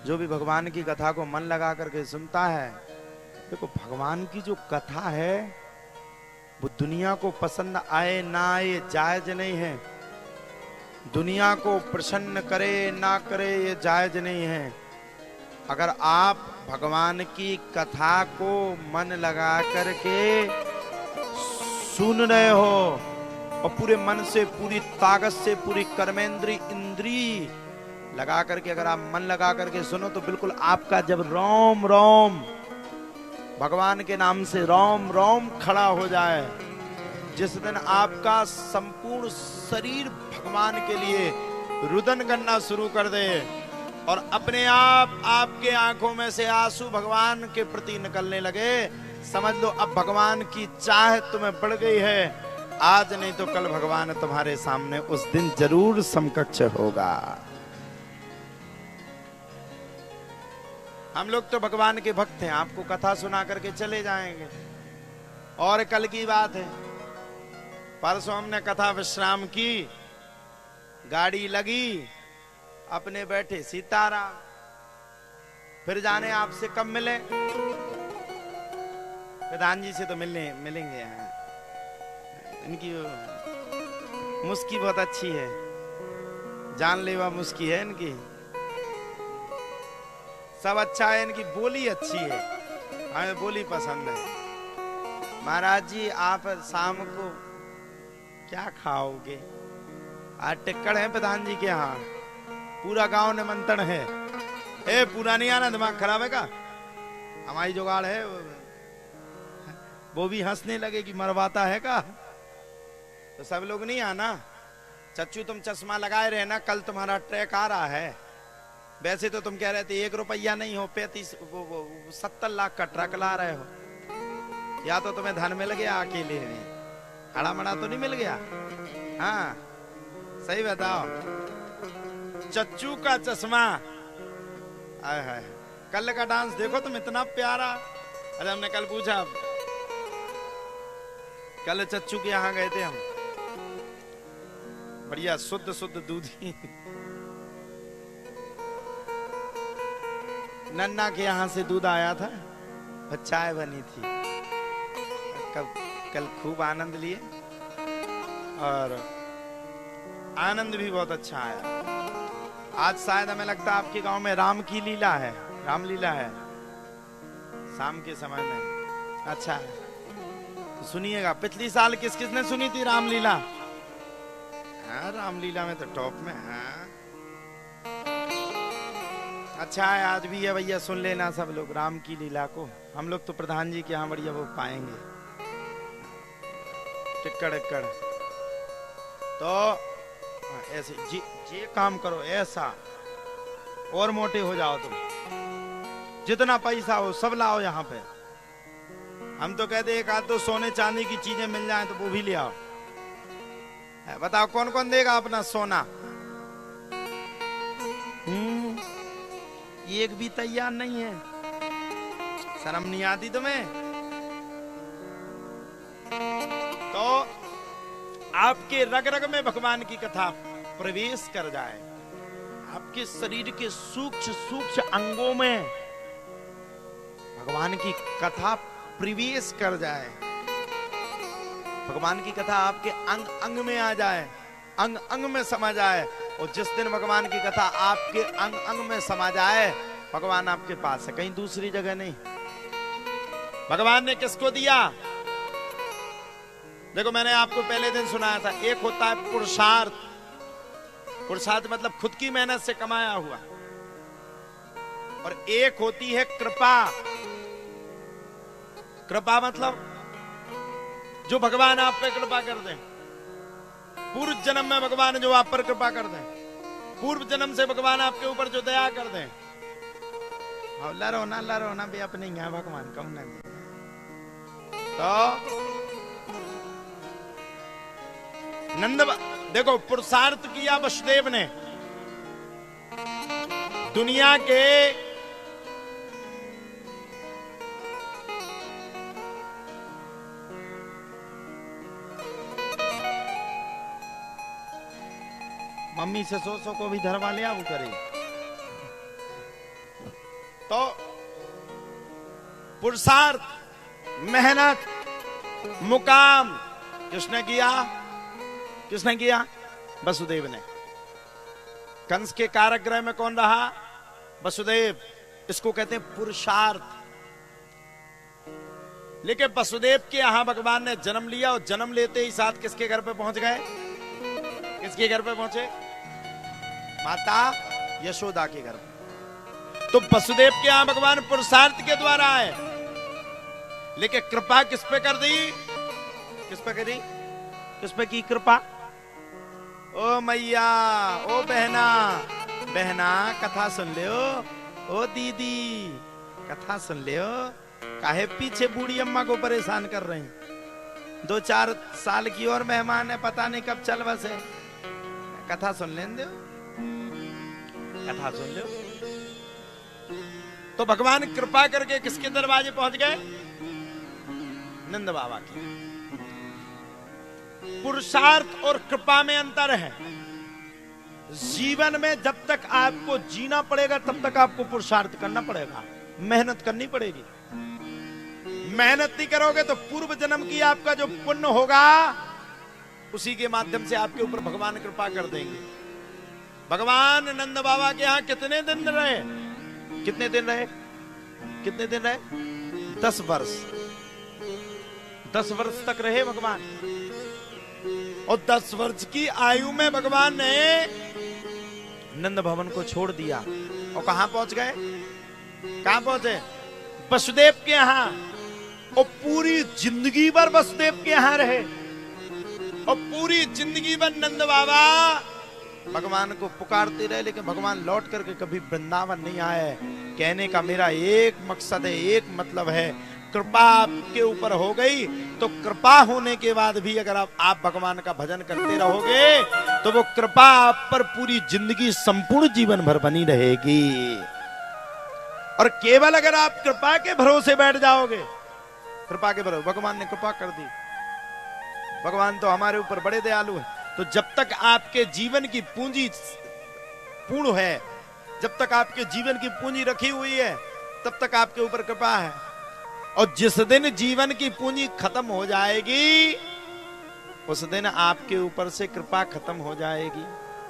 जो भी भगवान की कथा को मन लगा करके सुनता है, देखो भगवान की जो कथा है वो दुनिया को पसंद आए ना आए जायज नहीं है, दुनिया को प्रसन्न करे ना करे ये जायज नहीं है। अगर आप भगवान की कथा को मन लगा करके सुन रहे हो और पूरे मन से, पूरी ताकत से, पूरी कर्मेंद्री इंद्री लगा करके अगर आप मन लगा करके सुनो तो बिल्कुल आपका जब रोम रोम भगवान के नाम से रोम रोम खड़ा हो जाए, जिस दिन आपका संपूर्ण शरीर भगवान के लिए रुदन करना शुरू कर दे और अपने आप आपके आंखों में से आंसू भगवान के प्रति निकलने लगे, समझ लो अब भगवान की चाह तुम्हें बढ़ गई है। आज नहीं तो कल भगवान तुम्हारे सामने उस दिन जरूर समकक्ष होगा। हम लोग तो भगवान के भक्त हैं, आपको कथा सुना करके चले जाएंगे। और कल की बात है, परसों हमने कथा विश्राम की, गाड़ी लगी, अपने बैठे सीताराम, फिर जाने आपसे कब मिले, प्रधान जी से तो मिलेंगे यहाँ। इनकी मुस्की बहुत अच्छी है, जानलेवा मुस्की है इनकी, सब अच्छा है, इनकी बोली अच्छी है, हमें बोली पसंद है। महाराज जी आप शाम को क्या खाओगे? आज टिक्कड़ है प्रधान जी के यहाँ, पूरा गांव निमंत्रण है। ए पूरा नहीं आना, दिमाग खराब है का? हमारी जुगाड़ है, वो भी हंसने लगे कि मरवाता है का? तो सब लोग नहीं आना। चच्चू तुम चश्मा लगाए रहे ना, कल तुम्हारा ट्रैक आ रहा है। वैसे तो तुम कह रहे थे 1 रुपया नहीं हो 70 लाख का ट्रक ला रहे हो, या तो तुम्हें धन मिल गया अकेले में, खड़ा मड़ा तो नहीं मिल गया? हाँ सही बताओ। चच्चू का चश्मा, आय हाय, कल का डांस देखो तुम, इतना प्यारा। अरे हमने कल पूछा, कल चच्चू के यहाँ गए थे हम, बढ़िया शुद्ध शुद्ध दूधी नन्ना के यहाँ से दूध आया था और चाय बनी थी। कल खूब आनंद लिए और आनंद भी बहुत अच्छा आया। आज शायद हमें लगता है आपके गांव में राम की लीला है, रामलीला है शाम के समय में। अच्छा है तो सुनिएगा, पिछली साल किस किसने सुनी थी रामलीला? हाँ रामलीला में तो टॉप में। हाँ अच्छा है, आज भी है भैया, सुन लेना सब लोग राम की लीला को। हम लोग तो प्रधान जी के यहाँ बढ़िया वो पाएंगे टिक्कड़ इक्कड़। तो ऐसे जे काम करो ऐसा, और मोटे हो जाओ तुम, जितना पैसा हो सब लाओ यहाँ पे। हम तो कहते एक आध दो सोने चांदी की चीजें मिल जाए तो वो भी ले आओ। बताओ कौन कौन देगा अपना सोना? एक भी तैयार नहीं है, शर्म नहीं आती तुम्हें? तो आपके रग रग में भगवान की कथा प्रवेश कर जाए, आपके शरीर के सूक्ष्म सूक्ष्म अंगों में भगवान की कथा प्रवेश कर जाए, भगवान की कथा आपके अंग अंग में आ जाए, अंग अंग में समा जाए। और जिस दिन भगवान की कथा आपके अंग अंग में समा जाए, भगवान आपके पास है, कहीं दूसरी जगह नहीं। भगवान ने किसको दिया? देखो मैंने आपको पहले दिन सुनाया था, एक होता है पुरुषार्थ, पुरुषार्थ मतलब खुद की मेहनत से कमाया हुआ, और एक होती है कृपा। कृपा मतलब जो भगवान आप पे कृपा कर दे, पूर्व जन्म में भगवान जो आप पर कृपा कर दें, पूर्व जन्म से भगवान आपके ऊपर जो दया कर दें। लरो ना भी अपने यहाँ भगवान कम न दे। तो नंद देखो पुरुषार्थ किया वसुदेव ने, दुनिया के मम्मी से सो को भी धरवा लिया वो करे। तो पुरुषार्थ, मेहनत, मुकाम किसने किया? किसने किया? वसुदेव ने। कंस के कारागृह में कौन रहा? वसुदेव। इसको कहते हैं पुरुषार्थ। लेकिन वसुदेव के यहां भगवान ने जन्म लिया और जन्म लेते ही साथ किसके घर पे पहुंच गए? किसके घर पे पहुंचे? माता यशोदा के घर पे। तो वसुदेव के यहां भगवान पुरुषार्थ के द्वारा आए, लेकिन कृपा किस पे कर दी? किस पे करी? किस पे की कृपा? ओ मैया, ओ बहना, बहना कथा सुन ले। ओ दीदी कथा सुन ले। काहे पीछे बूढ़ी अम्मा को परेशान कर रहे हैं? 2-4 साल की और मेहमान है, पता नहीं कब चल बसे। कथा सुन लें दो, कथा सुन लो। तो भगवान कृपा करके किसके दरवाजे पहुंच गए? नंद बाबा की। पुरुषार्थ और कृपा में अंतर है। जीवन में जब तक आपको जीना पड़ेगा तब तक आपको पुरुषार्थ करना पड़ेगा, मेहनत करनी पड़ेगी। मेहनत नहीं करोगे तो पूर्व जन्म की आपका जो पुण्य होगा उसी के माध्यम से आपके ऊपर भगवान कृपा कर देंगे। भगवान नंद बाबा के यहां कितने दिन रहे? कितने दिन रहे? कितने दिन रहे? 10 वर्ष। 10 वर्ष तक रहे भगवान। और 10 वर्ष की आयु में भगवान ने नंद भवन को छोड़ दिया और कहां पहुंच गए? कहां पहुंचे? वसुदेव के यहां। और पूरी जिंदगी भर वसुदेव के यहां रहे। और पूरी जिंदगी भर नंद बाबा भगवान को पुकारते रहे, लेकिन भगवान लौट करके कभी वृंदावन नहीं आए। कहने का मेरा एक मकसद है, एक मतलब है, कृपा आपके ऊपर हो गई तो कृपा होने के बाद भी अगर आप भगवान का भजन करते रहोगे तो वो कृपा आप पर पूरी जिंदगी, संपूर्ण जीवन भर बनी रहेगी। और केवल अगर आप कृपा के भरोसे बैठ जाओगे, कृपा के भरोसे, भगवान ने कृपा कर दी, भगवान तो हमारे ऊपर बड़े दयालु है। तो जब तक आपके जीवन की पूंजी पूर्ण है, जब तक आपके जीवन की पूंजी रखी हुई है, तब तक आपके ऊपर कृपा है। और जिस दिन जीवन की पूंजी खत्म हो जाएगी, उस दिन आपके ऊपर से कृपा खत्म हो जाएगी।